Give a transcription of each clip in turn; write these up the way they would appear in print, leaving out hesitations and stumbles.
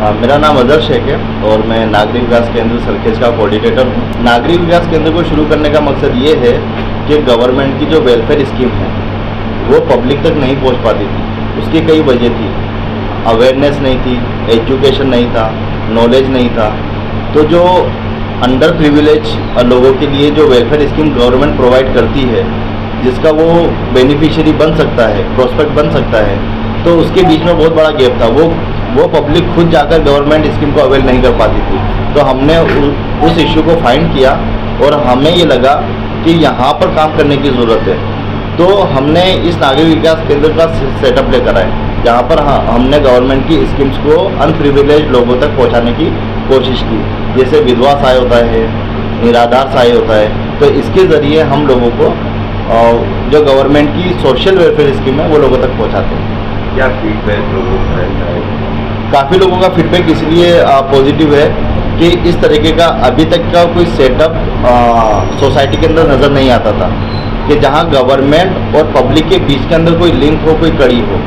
मेरा नाम अजहर शेख है और मैं नागरिक विकास केंद्र सरखेज का कोऑर्डिनेटर हूँ। नागरिक विकास केंद्र को शुरू करने का मकसद ये है कि गवर्नमेंट की जो वेलफेयर स्कीम है वो पब्लिक तक नहीं पहुँच पाती थी। उसकी कई वजह थी, अवेयरनेस नहीं थी, एजुकेशन नहीं था, नॉलेज नहीं था। तो जो अंडर प्रिविलेज लोगों के लिए जो वेलफेयर स्कीम गवर्नमेंट प्रोवाइड करती है, जिसका वो बेनिफिशियरी बन सकता है, प्रोस्पेक्ट बन सकता है, तो उसके बीच में बहुत बड़ा गैप था। वो पब्लिक खुद जाकर गवर्नमेंट स्कीम को अवेल नहीं कर पाती थी। तो हमने उस इश्यू को फाइंड किया और हमें ये लगा कि यहाँ पर काम करने की ज़रूरत है। तो हमने इस नागरिक विकास केंद्र का सेटअप लेकर आए, जहाँ पर हमने गवर्नमेंट की स्कीम्स को अनप्रिविलेज लोगों तक पहुँचाने की कोशिश की। जैसे विधवा सहाय होता है, निराधार सहाय होता है, तो इसके ज़रिए हम लोगों को जो गवर्नमेंट की सोशल वेलफेयर स्कीम है वो लोगों तक पहुँचाते हैं। क्या फीडबैक लोगों का रहता है? काफ़ी लोगों का फीडबैक इसलिए पॉजिटिव है कि इस तरीके का अभी तक का कोई सेटअप सोसाइटी के अंदर नज़र नहीं आता था कि जहां गवर्नमेंट और पब्लिक के बीच के अंदर कोई लिंक हो, कोई कड़ी हो,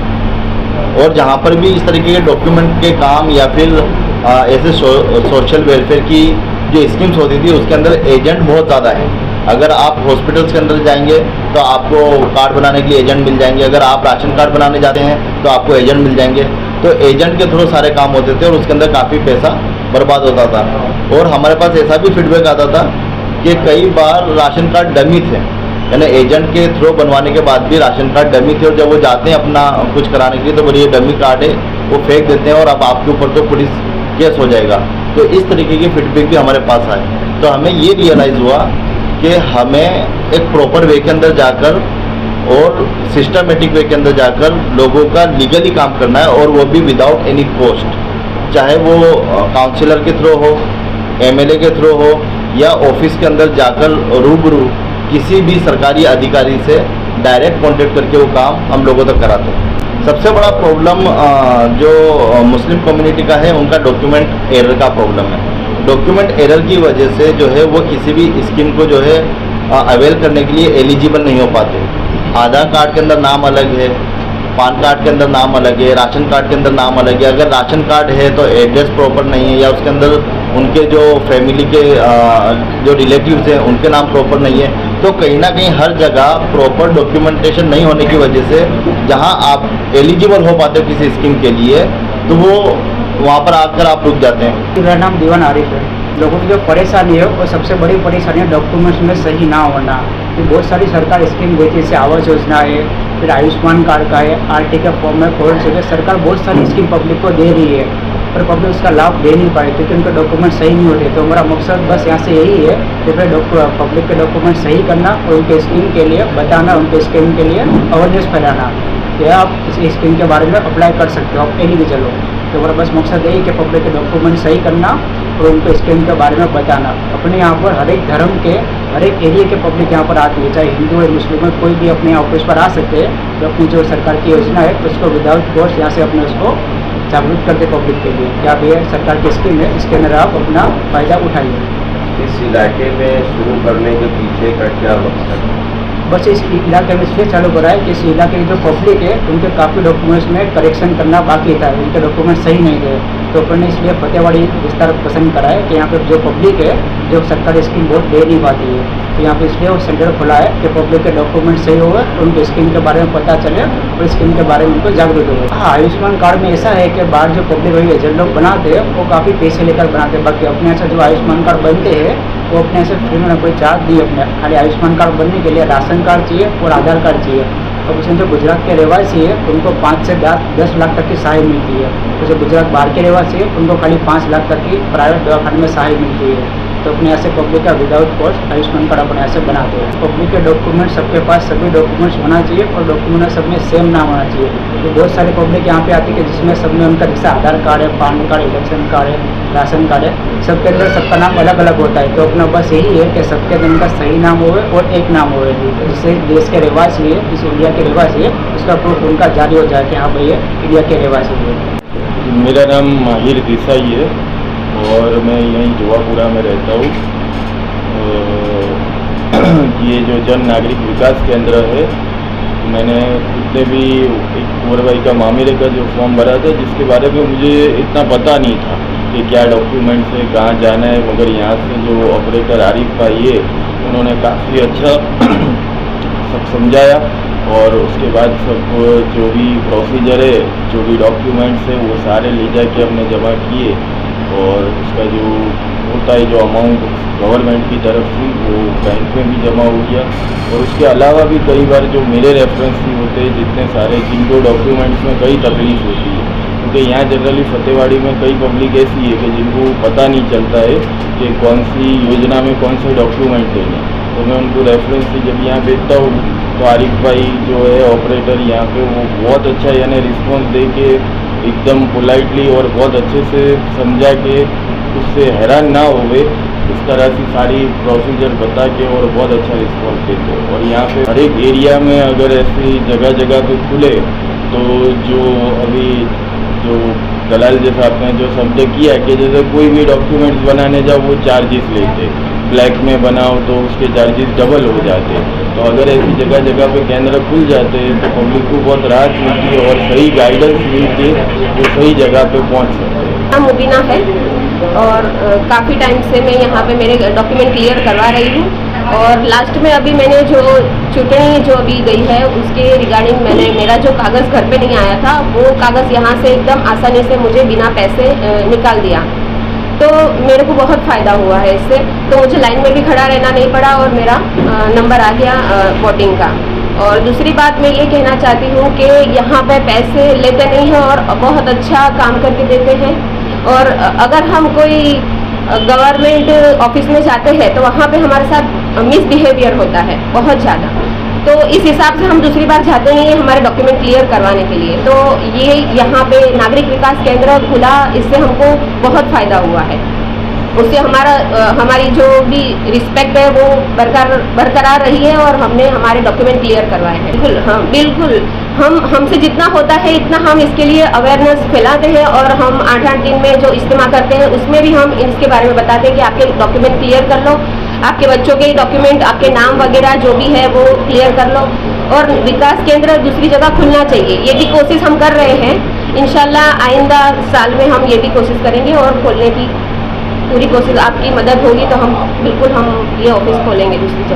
और जहां पर भी इस तरीके के डॉक्यूमेंट के काम या फिर ऐसे सोशल वेलफेयर की जो स्कीम्स होती थी उसके अंदर एजेंट बहुत ज़्यादा है। अगर आप हॉस्पिटल्स के अंदर जाएंगे तो आपको कार्ड बनाने के लिए एजेंट मिल जाएंगे, अगर आप राशन कार्ड बनाने जाते हैं तो आपको एजेंट मिल जाएंगे। तो एजेंट के थ्रू सारे काम होते थे और उसके अंदर काफ़ी पैसा बर्बाद होता था। और हमारे पास ऐसा भी फीडबैक आता था कि कई बार राशन कार्ड डमी थे, यानी एजेंट के थ्रू बनवाने के बाद भी राशन कार्ड डमी थे, और जब वो जाते हैं अपना कुछ कराने के लिए तो बोलिए ये डमी कार्ड है, वो फेंक देते हैं और अब आपके ऊपर तो पुलिस केस हो जाएगा। तो इस तरीके की फीडबैक भी हमारे पास आए। तो हमें ये रियलाइज़ हुआ कि हमें एक प्रॉपर वे के अंदर जाकर और सिस्टमेटिक वे के अंदर जाकर लोगों का लीगली काम करना है, और वो भी विदाउट एनी कॉस्ट, चाहे वो काउंसिलर के थ्रू हो, एमएलए के थ्रू हो, या ऑफिस के अंदर जाकर रूबरू किसी भी सरकारी अधिकारी से डायरेक्ट कांटेक्ट करके वो काम हम लोगों तक कराते हैं। सबसे बड़ा प्रॉब्लम जो मुस्लिम कम्युनिटी का है, उनका डॉक्यूमेंट एरर का प्रॉब्लम है। डॉक्यूमेंट एरर की वजह से जो है वो किसी भी स्कीम को जो है अवेल करने के लिए एलिजिबल नहीं हो पाते। आधार कार्ड के अंदर नाम अलग है, पान कार्ड के अंदर नाम अलग है, राशन कार्ड के अंदर नाम अलग है। अगर राशन कार्ड है तो एड्रेस प्रॉपर नहीं है, या उसके अंदर उनके जो फैमिली के जो रिलेटिव्स हैं उनके नाम प्रॉपर नहीं है। तो कहीं ना कहीं हर जगह प्रॉपर डॉक्यूमेंटेशन नहीं होने की वजह से जहां आप एलिजिबल हो पाते हो किसी स्कीम के लिए, तो वो वहाँ पर आकर आप रुक जाते हैं। मेरा नाम दीवान आरिफ है। लोगों की जो परेशानी है वो सबसे बड़ी परेशानी है डॉक्यूमेंट्स में सही ना होना। कि बहुत सारी सरकार स्कीम देती है, जैसे आवास योजना है, फिर आयुष्मान कार्ड का है, आरटी का फॉर्म है, कोविड से सरकार बहुत सारी स्कीम पब्लिक को दे रही है, पर पब्लिक उसका लाभ ले नहीं पाए क्योंकि उनके डॉक्यूमेंट सही नहीं होते। तो हमारा मकसद बस यहाँ से यही है कि पब्लिक के डॉक्यूमेंट सही करना और उनके स्कीम के लिए बताना, उनके स्कीम के लिए अवेयरनेस फैलाना कि आप इस स्कीम के बारे में अप्लाई कर सकते हो, आप एलिजिबल हो। तो हमारा बस मकसद यही कि पब्लिक के डॉक्यूमेंट सही करना और उनको स्कीम के बारे में बताना। अपने यहाँ पर हर एक धर्म के, हर एक एरिया के पब्लिक यहाँ पर आती है, चाहे हिंदू है, मुस्लिम है, कोई भी अपने ऑफिस पर आ सकते हैं। तो अपनी जो सरकार की योजना है उसको विदाउट कॉस्ट यहाँ से अपने उसको जागरूक करते पब्लिक के लिए क्या भी है सरकार की स्कीम है, इसके अंदर आप अपना फ़ायदा उठाइए। इस इलाके में शुरू करने के पीछे का क्या मकसद है? बस इस इलाके में इसलिए चालू करा है कि इस इलाके की जो पब्लिक है उनके काफ़ी डॉक्यूमेंट्स में करेक्शन करना बाकी था, उनके डॉक्यूमेंट सही नहीं थे। तो अपन ने इसलिए फतेहवाड़ी विस्तार पसंद करा है कि यहाँ पर जो पब्लिक है जो सरकारी स्कीम बहुत दे नहीं पाती है, तो यहाँ पे इसलिए वो सेंटर खुला है कि पब्लिक के डॉक्यूमेंट सही हो और उनके स्कीम के बारे में पता चले और स्कीम के बारे में उनको जागरूक हो। हाँ, आयुष्मान कार्ड में ऐसा है कि बाहर जो पब्लिक वही एजेंट लोग बनाते हैं वो काफ़ी पैसे लेकर बनाते हैं। बाकी अपने से जो आयुष्मान कार्ड बनते हैं वो अपने से फ्री में कोई चार्ज दिए, अपने खाली आयुष्मान कार्ड बनने के लिए राशन कार्ड चाहिए और आधार कार्ड चाहिए। तो उसमें जो गुजरात के रहवासी है उनको 5 से 10 लाख तक की सहाय मिलती है। तो जो गुजरात बाहर के रहवासी है उनको खाली 5 लाख तक की प्राइवेट दवाखाने में सहाय मिलती है। तो अपने ऐसे पब्लिक का विदाउट कॉस्ट आयुष्मान कार्ड अपने ऐसे बनाते हैं। पब्लिक के डॉक्यूमेंट सबके पास सभी डॉक्यूमेंट्स होना चाहिए और डॉक्यूमेंट सब में सेम नाम होना चाहिए। तो बहुत सारे पब्लिक यहाँ पे आती है कि जिसमें सब में उनका जैसे आधार कार्ड है, पान कार्ड, इलेक्शन कार्ड है, राशन कार्ड है, सबके अंदर सबका नाम अलग अलग होता है। तो अपना बस यही है कि सबके अंदर उनका सही नाम होवे और एक नाम होवे, जिससे देश के रहवासी है, इस इंडिया के रहवासी है, उसका प्रूफ उनका जारी हो जाए कि हाँ भाई ये इंडिया के रहवासी है। मेरा नाम माहिर देसाई है और मैं यहीं जुवापुरा में रहता हूँ। ये जो जन नागरिक विकास केंद्र है, मैंने जितने भी एक कुंवर भाई का मामले का जो फॉर्म भरा था, जिसके बारे में मुझे इतना पता नहीं था कि क्या डॉक्यूमेंट्स है, कहाँ जाना है, मगर यहाँ से जो ऑपरेटर आरिफ भाई है उन्होंने काफ़ी अच्छा सब समझाया और उसके बाद सब जो भी प्रोसीजर है, जो भी डॉक्यूमेंट्स है वो सारे ले जाके हमने जमा किए और उसका जो होता है जो अमाउंट गवर्नमेंट की तरफ से वो बैंक में भी जमा हो गया। और उसके अलावा भी कई बार जो मेरे रेफरेंस भी होते हैं जितने सारे जिनको डॉक्यूमेंट्स में कई तकलीफ होती है, क्योंकि यहाँ जनरली फतेहवाड़ी में कई पब्लिक ऐसी है कि जिनको पता नहीं चलता है कि कौन सी योजना में कौन से डॉक्यूमेंट देने। तो मैं उनको रेफरेंस से जब यहाँ भेजता हूँ तो आरिफ भाई जो है ऑपरेटर यहाँ पे वो बहुत अच्छा यानी रिस्पॉन्स दे के एकदम पोलाइटली और बहुत अच्छे से समझा के उससे हैरान ना होवे इस तरह से सारी प्रोसीजर बता के और बहुत अच्छा रिस्पॉन्स देते हैं। और यहाँ पे हर एक एरिया में अगर ऐसी जगह जगह पे खुले तो जो अभी जो दलाल जैसा आपने जो शब्द किया कि जैसे कोई भी डॉक्यूमेंट्स बनाने जाओ वो चार्जेस लेते, ब्लैक में बनाओ तो उसके चार्जेस डबल हो जाते। तो अगर ऐसी जगह जगह पे केंद्र खुल जाते हैं तो पब्लिक को बहुत राहत मिलती है और सही गाइडेंस मिल के वो सही जगह पे पहुंच सकते हैं। मुबीना है और काफ़ी टाइम से मैं यहाँ पे मेरे डॉक्यूमेंट क्लियर करवा रही हूँ और लास्ट में अभी मैंने जो चुटनी जो अभी गई है उसके रिगार्डिंग मैंने मेरा जो कागज़ घर पे नहीं आया था वो कागज़ यहाँ से एकदम आसानी से मुझे बिना पैसे निकाल दिया, तो मेरे को बहुत फ़ायदा हुआ है इससे। तो मुझे लाइन में भी खड़ा रहना नहीं पड़ा और मेरा नंबर आ गया वोटिंग का। और दूसरी बात मैं ये कहना चाहती हूँ कि यहाँ पे पैसे लेते नहीं हैं और बहुत अच्छा काम करके देते हैं। और अगर हम कोई गवर्नमेंट ऑफिस में जाते हैं तो वहाँ पे हमारे साथ मिसबिहेवियर होता है बहुत ज़्यादा, तो इस हिसाब से हम दूसरी बार जाते नहीं हैं हमारे डॉक्यूमेंट क्लियर करवाने के लिए। तो ये यहाँ पे नागरिक विकास केंद्र खुला, इससे हमको बहुत फ़ायदा हुआ है। उससे हमारी जो भी रिस्पेक्ट है वो बरकरार रही है और हमने हमारे डॉक्यूमेंट क्लियर करवाए हैं। बिल्कुल, हाँ बिल्कुल, हमसे जितना होता है इतना हम इसके लिए अवेयरनेस फैलाते हैं और हम 8-8 दिन में जो इस्तेमाल करते हैं उसमें भी हम इसके बारे में बताते हैं कि आपके डॉक्यूमेंट क्लियर कर लो, आपके बच्चों के डॉक्यूमेंट, आपके नाम वगैरह जो भी है वो क्लियर कर लो। और विकास केंद्र दूसरी जगह खुलना चाहिए, ये भी कोशिश हम कर रहे हैं। इंशाल्लाह आइंदा साल में हम ये भी कोशिश करेंगे और खोलने की पूरी कोशिश, आपकी मदद होगी तो हम बिल्कुल ये ऑफिस खोलेंगे दूसरी जगह।